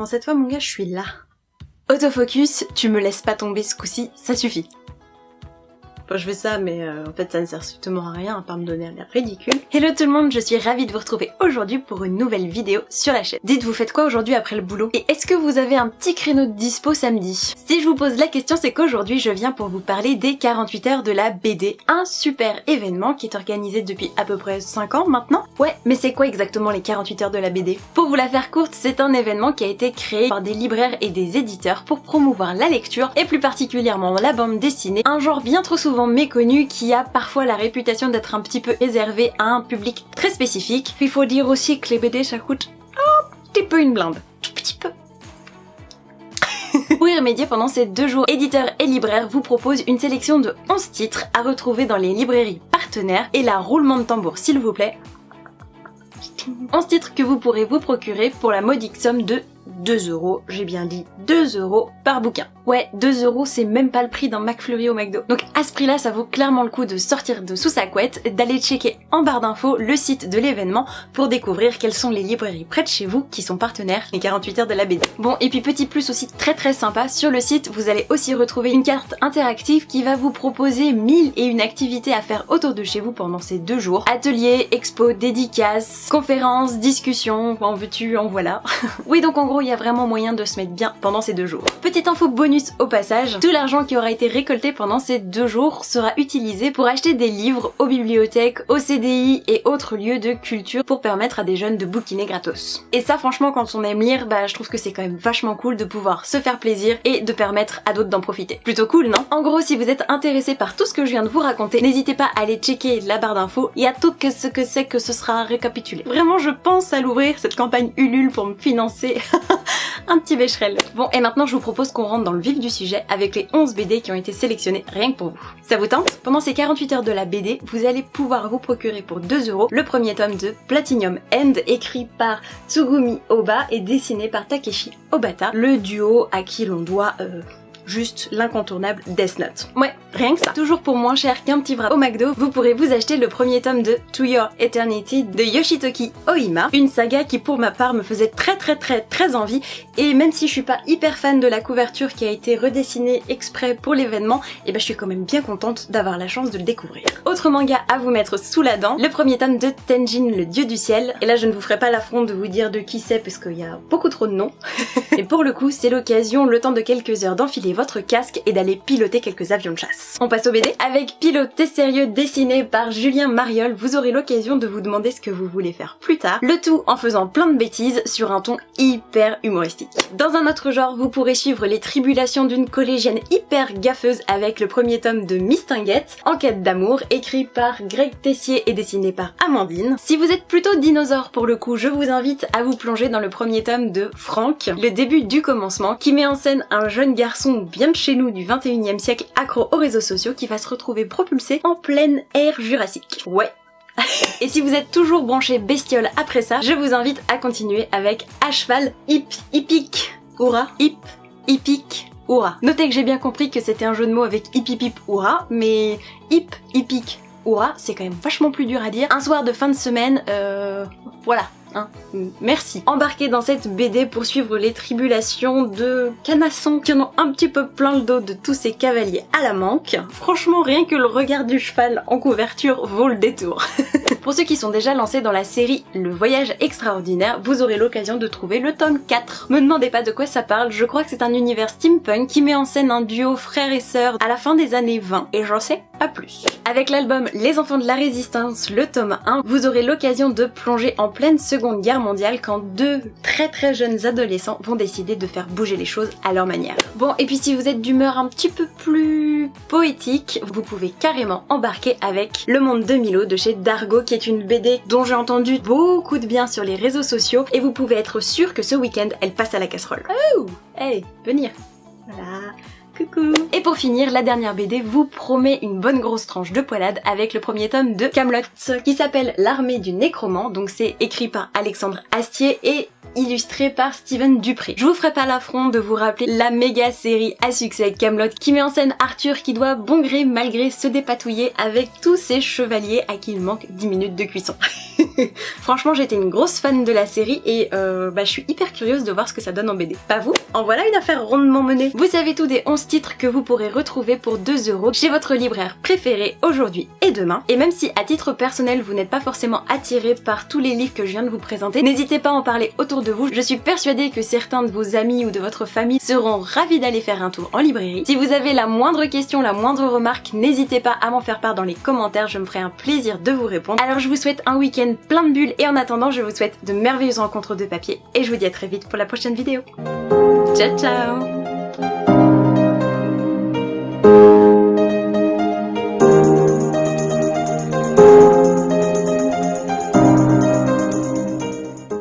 Non, cette fois mon gars, je suis là. Autofocus, tu me laisses pas tomber ce coup-ci, ça suffit. Enfin, je fais ça, mais en fait ça ne sert strictement à rien à part me donner un air ridicule. Hello tout le monde, je suis ravie de vous retrouver aujourd'hui pour une nouvelle vidéo sur la chaîne. Dites, vous faites quoi aujourd'hui après le boulot? Et est-ce que vous avez un petit créneau de dispo samedi? Si je vous pose la question, c'est qu'aujourd'hui je viens pour vous parler des 48 heures de la BD, un super événement qui est organisé depuis à peu près 5 ans maintenant. Ouais, mais c'est quoi exactement les 48 heures de la BD? Pour vous la faire courte, c'est un événement qui a été créé par des libraires et des éditeurs pour promouvoir la lecture et plus particulièrement la bande dessinée, un genre bien trop souvent méconnu qui a parfois la réputation d'être un petit peu réservé à un public très spécifique. Il faut dire aussi que les BD ça coûte un petit peu une blinde. Tout petit peu. Pour y remédier, pendant ces 2 jours, éditeurs et libraires vous proposent une sélection de 11 titres à retrouver dans les librairies partenaires. Et là, roulement de tambour s'il vous plaît. 11 titres que vous pourrez vous procurer pour la modique somme de 2 €, j'ai bien dit 2 € par bouquin. Ouais, 2 € c'est même pas le prix d'un McFlurry au McDo. Donc à ce prix-là, ça vaut clairement le coup de sortir de sous sa couette, d'aller checker en barre d'infos le site de l'événement pour découvrir quelles sont les librairies près de chez vous qui sont partenaires les 48 heures de la BD. Bon, et puis petit plus aussi très sympa, sur le site, vous allez aussi retrouver une carte interactive qui va vous proposer 1001 activités à faire autour de chez vous pendant ces 2 jours. Ateliers, expos, dédicaces, conférences, discussions, en veux-tu, en voilà. Oui, donc en gros, il y a vraiment moyen de se mettre bien pendant ces 2 jours. Petite info bonus au passage, tout l'argent qui aura été récolté pendant ces 2 jours sera utilisé pour acheter des livres aux bibliothèques, aux CDI et autres lieux de culture pour permettre à des jeunes de bouquiner gratos. Et ça franchement, quand on aime lire, bah je trouve que c'est quand même vachement cool de pouvoir se faire plaisir et de permettre à d'autres d'en profiter. Plutôt cool, non? En gros, si vous êtes intéressé par tout ce que je viens de vous raconter, n'hésitez pas à aller checker la barre d'infos, il y a tout ce que c'est que ce sera récapitulé. Vraiment, je pense à l'ouvrir, cette campagne Ulule, pour me financer un petit bécherel. Bon, et maintenant je vous propose qu'on rentre dans le vif du sujet avec les 11 BD qui ont été sélectionnés rien que pour vous. Ça vous tente? Pendant ces 48 heures de la BD, vous allez pouvoir vous procurer pour 2 € le premier tome de Platinum End, écrit par Tsugumi Ohba et dessiné par Takeshi Obata, le duo à qui l'on doit juste l'incontournable Death Note. Ouais, rien que ça. Toujours pour moins cher qu'un petit bras au McDo, vous pourrez vous acheter le premier tome de To Your Eternity de Yoshitoki Ohima, une saga qui pour ma part me faisait très envie, et même si je suis pas hyper fan de la couverture qui a été redessinée exprès pour l'événement, et ben je suis quand même bien contente d'avoir la chance de le découvrir. Autre manga à vous mettre sous la dent, le premier tome de Tenjin le dieu du ciel, et là je ne vous ferai pas l'affront de vous dire de qui c'est parce qu'il y a beaucoup trop de noms, et pour le coup c'est l'occasion, le temps de quelques heures, d'enfiler votre casque et d'aller piloter quelques avions de chasse. On passe au BD. Avec Piloté sérieux dessiné par Julien Mariol, vous aurez l'occasion de vous demander ce que vous voulez faire plus tard, le tout en faisant plein de bêtises sur un ton hyper humoristique. Dans un autre genre, vous pourrez suivre les tribulations d'une collégienne hyper gaffeuse avec le premier tome de Mistinguette, Enquête d'amour, écrit par Greg Tessier et dessiné par Amandine. Si vous êtes plutôt dinosaure pour le coup, je vous invite à vous plonger dans le premier tome de Franck, le début du commencement, qui met en scène un jeune garçon bien de chez nous du 21e siècle accro aux réseaux sociaux qui va se retrouver propulsé en pleine ère jurassique. Ouais. Et si vous êtes toujours branché bestiole après ça, je vous invite à continuer avec À cheval, hippique, hurrah, hippique, hurrah. Notez que j'ai bien compris que c'était un jeu de mots avec hip, hurrah, mais hippique, hurrah, c'est quand même vachement plus dur à dire. Un soir de fin de semaine, voilà. Hein. Merci. Embarquez dans cette BD pour suivre les tribulations de canassons qui en ont un petit peu plein le dos de tous ces cavaliers à la manque. Franchement, rien que le regard du cheval en couverture vaut le détour. Pour ceux qui sont déjà lancés dans la série Le Voyage Extraordinaire, vous aurez l'occasion de trouver le tome 4. Me demandez pas de quoi ça parle, je crois que c'est un univers steampunk qui met en scène un duo frère et sœur à la fin des années 20, et j'en sais pas plus. Avec l'album Les Enfants de la Résistance, le tome 1, vous aurez l'occasion de plonger en pleine Seconde Guerre mondiale quand 2 très jeunes adolescents vont décider de faire bouger les choses à leur manière. Bon, et puis si vous êtes d'humeur un petit peu plus poétique, vous pouvez carrément embarquer avec Le Monde de Milo de chez Dargo, qui est une BD dont j'ai entendu beaucoup de bien sur les réseaux sociaux, et vous pouvez être sûr que ce week-end, elle passe à la casserole. Oh, hey, venir. Voilà. Coucou. Et pour finir, la dernière BD vous promet une bonne grosse tranche de poilade avec le premier tome de Kaamelott qui s'appelle L'armée du nécromant, donc c'est écrit par Alexandre Astier et illustré par Steven Dupré. Je vous ferai pas l'affront de vous rappeler la méga série à succès Kaamelott qui met en scène Arthur qui doit bon gré mal gré se dépatouiller avec tous ses chevaliers à qui il manque 10 minutes de cuisson. Franchement, j'étais une grosse fan de la série et je suis hyper curieuse de voir ce que ça donne en BD. Pas vous? En voilà une affaire rondement menée. Vous savez tout des 11 titres que vous pourrez retrouver pour 2 € chez votre libraire préféré aujourd'hui et demain. Et même si à titre personnel, vous n'êtes pas forcément attiré par tous les livres que je viens de vous présenter, n'hésitez pas à en parler autour de vous. Je suis persuadée que certains de vos amis ou de votre famille seront ravis d'aller faire un tour en librairie. Si vous avez la moindre question, la moindre remarque, n'hésitez pas à m'en faire part dans les commentaires, je me ferai un plaisir de vous répondre. Alors je vous souhaite un week-end plein de bulles et en attendant, je vous souhaite de merveilleuses rencontres de papier et je vous dis à très vite pour la prochaine vidéo. Ciao ciao!